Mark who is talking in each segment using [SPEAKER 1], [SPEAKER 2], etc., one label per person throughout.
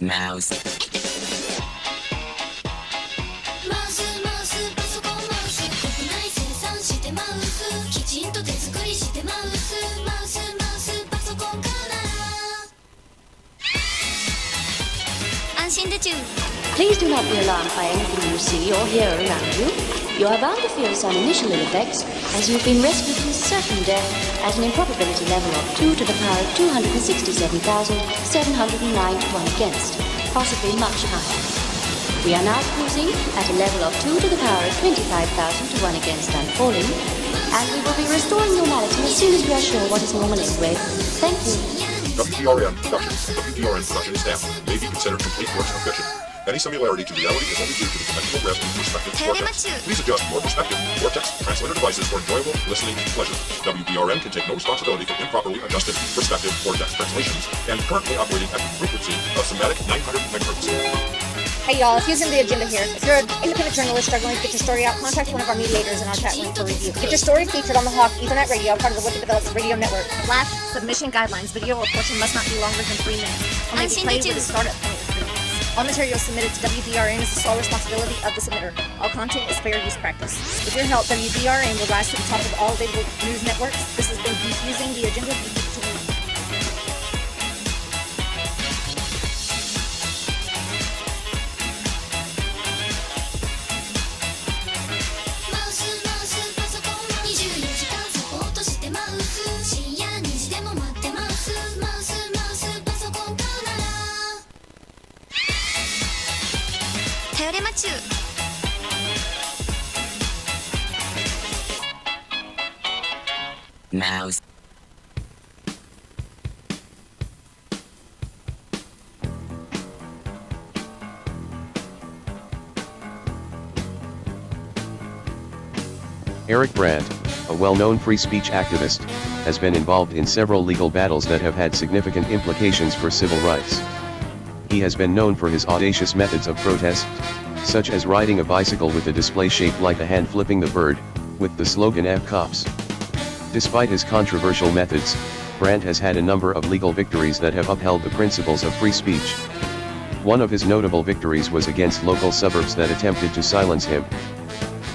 [SPEAKER 1] Mouse.
[SPEAKER 2] マウスマウスパソコンマウス国内生産してマウスきちんと手作りしてマウスマウスマウスパソコンから安心でちゅ
[SPEAKER 3] Please do not be alarmed by anything you see or hear around you. You are bound to feel some initial ill effects as you've been rescued from certain death at an improbability level of 2 to the power of 267,709 to 1 against, possibly much higher. We are now cruising at a level of 2 to the power of 25,000 to 1 against and falling, and we will be restoring normality as soon as we are sure what is normal anyway. Thank you.
[SPEAKER 4] WDRN production. WDRN production staff may be considered complete works of fiction. Any similarity to reality is only due to the potential rest in perspective vortex. Please adjust your perspective, vortex, translator devices for enjoyable listening pleasure. WDRN can take no responsibility for improperly adjusted perspective vortex translations and currently operating at the frequency of somatic 900 megahertz.
[SPEAKER 5] Hey y'all, it's using the agenda here. If you're an independent journalist struggling to get your story out, contact one of our mediators in our chat room for review. Get your story featured on the Hawk Ethernet Radio, part of the Wicked Development Radio Network. Flash submission guidelines. Video or portion must not be longer than 3 minutes. Only be played with a startup point of 3 minutes. All material submitted to WDRN is the sole responsibility of the submitter. All content is fair use practice. With your help, WDRN will rise to the top of all available news networks. This has been Defusing the Agenda.
[SPEAKER 1] Mouse.
[SPEAKER 6] Eric Brandt, a well-known free speech activist, has been involved in several legal battles that have had significant implications for civil rights. He has been known for his audacious methods of protest, such as riding a bicycle with a display shaped like a hand flipping the bird, with the slogan "F Cops." Despite his controversial methods, Brandt has had a number of legal victories that have upheld the principles of free speech. One of his notable victories was against local suburbs that attempted to silence him.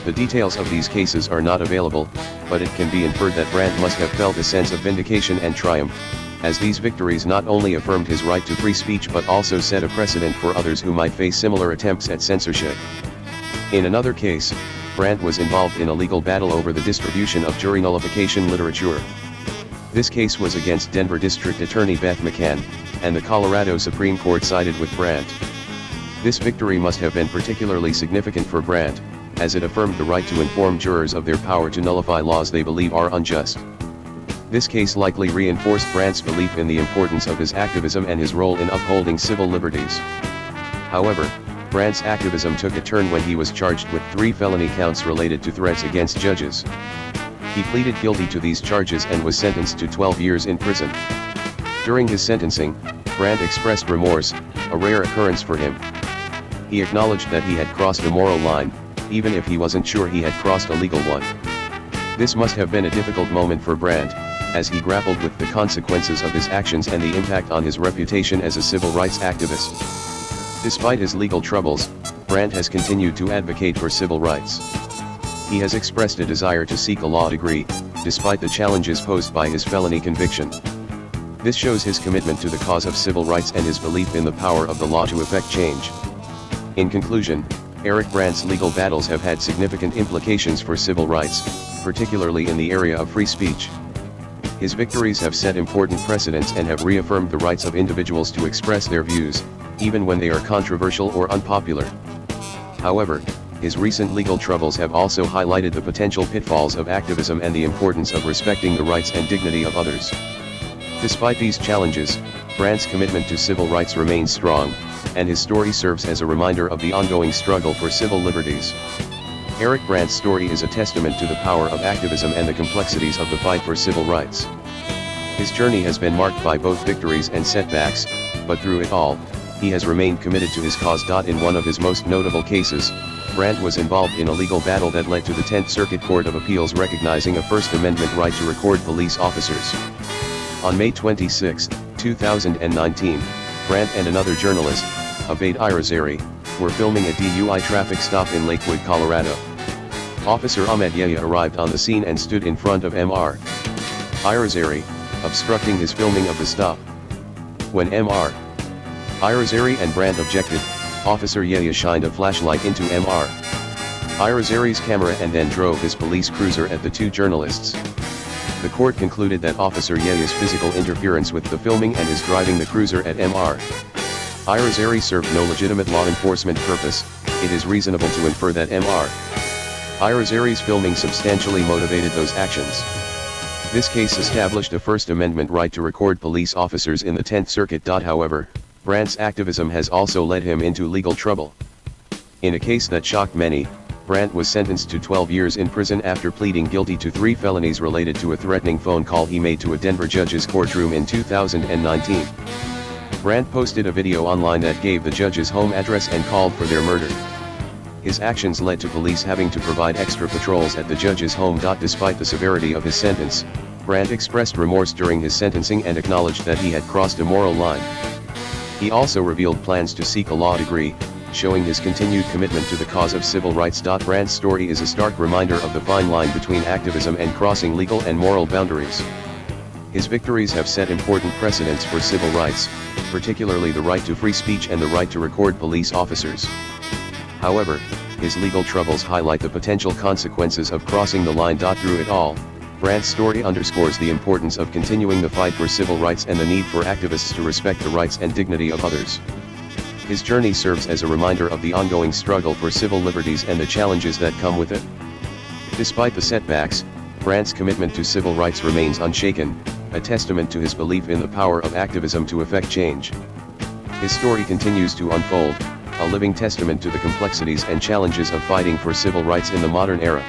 [SPEAKER 6] The details of these cases are not available, but it can be inferred that Brandt must have felt a sense of vindication and triumph, as these victories not only affirmed his right to free speech but also set a precedent for others who might face similar attempts at censorship. In another case, Brandt was involved in a legal battle over the distribution of jury nullification literature. This case was against Denver District Attorney Beth McCann, and the Colorado Supreme Court sided with Brandt. This victory must have been particularly significant for Brandt, as it affirmed the right to inform jurors of their power to nullify laws they believe are unjust. This case likely reinforced Brandt's belief in the importance of his activism and his role in upholding civil liberties. However, Brandt's activism took a turn when he was charged with 3 felony counts related to threats against judges. He pleaded guilty to these charges and was sentenced to 12 years in prison. During his sentencing, Brandt expressed remorse, a rare occurrence for him. He acknowledged that he had crossed a moral line, even if he wasn't sure he had crossed a legal one. This must have been a difficult moment for Brandt, as he grappled with the consequences of his actions and the impact on his reputation as a civil rights activist. Despite his legal troubles, Brandt has continued to advocate for civil rights. He has expressed a desire to seek a law degree, despite the challenges posed by his felony conviction. This shows his commitment to the cause of civil rights and his belief in the power of the law to effect change. In conclusion, Eric Brandt's legal battles have had significant implications for civil rights, particularly in the area of free speech. His victories have set important precedents and have reaffirmed the rights of individuals to express their views, even when they are controversial or unpopular. However, his recent legal troubles have also highlighted the potential pitfalls of activism and the importance of respecting the rights and dignity of others. Despite these challenges, Brandt's commitment to civil rights remains strong, and his story serves as a reminder of the ongoing struggle for civil liberties. Eric Brandt's story is a testament to the power of activism and the complexities of the fight for civil rights. His journey has been marked by both victories and setbacks, but through it all, he has remained committed to his cause. In one of his most notable cases, Brandt was involved in a legal battle that led to the 10th Circuit Court of Appeals recognizing a First Amendment right to record police officers. On May 26, 2019, Brandt and another journalist, Abed Irizarry, were filming a DUI traffic stop in Lakewood, Colorado. Officer Ahmed Yahya arrived on the scene and stood in front of Mr. Irizarry, obstructing his filming of the stop. When Mr. Irizarry and Brandt objected, Officer Yahya shined a flashlight into Mr. Irizarry's camera and then drove his police cruiser at the two journalists. The court concluded that Officer Yahya's physical interference with the filming and his driving the cruiser at Mr. Irizarry served no legitimate law enforcement purpose. It is reasonable to infer that Mr. Irizarry's filming substantially motivated those actions. This case established a First Amendment right to record police officers in the 10th Circuit. However, Brandt's activism has also led him into legal trouble. In a case that shocked many, Brandt was sentenced to 12 years in prison after pleading guilty to 3 felonies related to a threatening phone call he made to a Denver judge's courtroom in 2019. Brandt posted a video online that gave the judge's home address and called for their murder. His actions led to police having to provide extra patrols at the judge's home. Despite the severity of his sentence, Brandt expressed remorse during his sentencing and acknowledged that he had crossed a moral line. He also revealed plans to seek a law degree, showing his continued commitment to the cause of civil rights. Brandt's story is a stark reminder of the fine line between activism and crossing legal and moral boundaries. His victories have set important precedents for civil rights, particularly the right to free speech and the right to record police officers. However, his legal troubles highlight the potential consequences of crossing the line. Through it all, Brandt's story underscores the importance of continuing the fight for civil rights and the need for activists to respect the rights and dignity of others. His journey serves as a reminder of the ongoing struggle for civil liberties and the challenges that come with it. Despite the setbacks, Brandt's commitment to civil rights remains unshaken, a testament to his belief in the power of activism to effect change. His story continues to unfold, a living testament to the complexities and challenges of fighting for civil rights in the modern era.